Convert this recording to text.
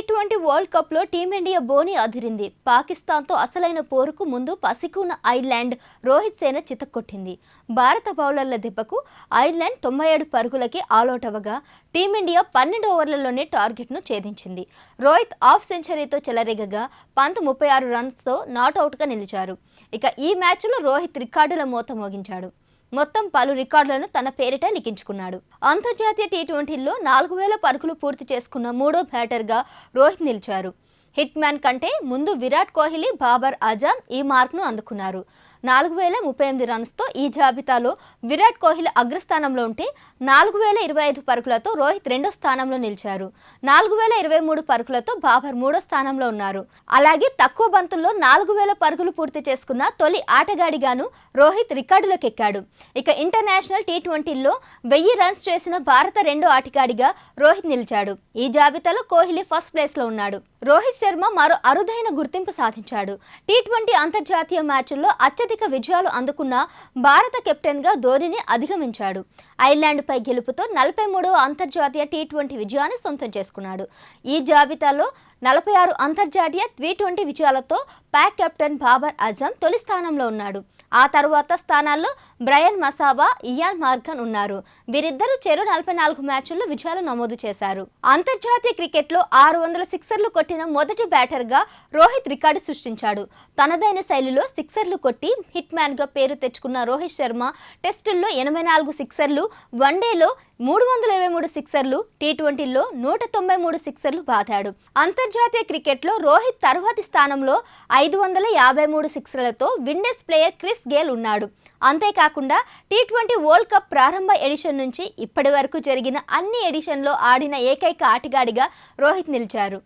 T20 world కప్లో team India బోని అదిరింది. పాకిస్తాన్తో అసలైన పోరుకు ముందు పసికున్న ఐర్లాండ్ రోహిత్ సేన చితక్కొట్టింది. భారత బౌలర్ల దెబ్బకు ఐర్లాండ్ 97 పరుగులకి ఆలౌట్ అవ్వగా టీమిండియా 12 ఓవర్లలోనే టార్గెట్ను ఛేదించింది. రోహిత్ హాఫ్ సెంచరీతో చెలరేగగా పంత్ 36 రన్స్తో నాట్అవుట్గా నిలిచారు. ఇక ఈ మ్యాచ్లో రోహిత్ రికార్డుల మోత మోగించాడు. మొత్తం పలు రికార్డులను తన పేరిట లిఖించుకున్నాడు. అంతర్జాతీయ టీ20లో 4000 పరుగులు పూర్తి చేసుకున్న మూడో బ్యాటర్గా రోహిత్ నిలిచారు. హిట్ మ్యాన్ కంటే ముందు విరాట్ కోహ్లీ, బాబర్ ఆజమ్ ఈ మార్క్ను అందుకున్నారు. 4038 రన్స్తో ఈ జాబితాలో విరాట్ కోహ్లీ అగ్రస్థానంలో ఉంటే 4025 పరుగులతో రోహిత్ రెండో స్థానంలో నిలిచారు. 4023 పరుగులతో బాబర్ మూడో స్థానంలో ఉన్నారు. అలాగే తక్కువ బంతుల్లో 4000 పరుగులు పూర్తి చేసుకున్న తొలి ఆటగాడిగాను రోహిత్ రికార్డులోకి ఎక్కాడు. ఇక ఇంటర్నేషనల్ టీ20లో 1000 రన్స్ చేసిన భారత రెండో ఆటగాడిగా రోహిత్ నిలిచాడు. ఈ జాబితాలో కోహ్లీ ఫస్ట్ ప్లేస్లో ఉన్నాడు. రోహిత్ శర్మ మరో అరుదైన గుర్తింపు సాధించాడు. టీ20 అంతర్జాతీయ మ్యాచ్ల్లో అత్యధిక విజయాలు అందుకున్న భారత కెప్టెన్గా ధోనీని అధిగమించాడు. ఐర్లాండ్పై గెలుపుతో 43వ అంతర్జాతీయ టీ20 విజయాన్ని సొంతం చేసుకున్నాడు. ఈ జాబితాలో 46 అంతర్జాతీయ టీ20 విజయాలతో పాక్ కెప్టెన్ బాబర్ ఆజమ్ తొలి స్థానంలో ఉన్నాడు. ఆ తరువాత స్థానాల్లో బ్రయన్ మసాబా, ఇయాన్ మార్గన్ ఉన్నారు. వీరిద్దరూ చెరో 44 మ్యాచ్ల్లో విజయాలు నమోదు చేశారు. అంతర్జాతీయ క్రికెట్లో 600 సిక్సర్లు కొట్టిన మొదటి బ్యాటర్గా రోహిత్ రికార్డు సృష్టించాడు. తనదైన శైలిలో సిక్సర్లు కొట్టి హిట్ మ్యాన్గా పేరు తెచ్చుకున్న రోహిత్ శర్మ టెస్టుల్లో 84 సిక్సర్లు, వన్డేలో 323 సిక్సర్లు, టీ20లో 193 సిక్సర్లు బాదాడు. అంతర్జాతీయ క్రికెట్లో రోహిత్ తర్వాతి స్థానంలో 553 సిక్సర్లతో విండీస్ ప్లేయర్ క్రిస్ గేల్ ఉన్నాడు. అంతేకాకుండా టీ20 వరల్డ్ కప్ ప్రారంభ ఎడిషన్ నుంచి ఇప్పటి వరకు జరిగిన అన్ని ఎడిషన్లో ఆడిన ఏకైక ఆటగాడిగా రోహిత్ నిలిచారు.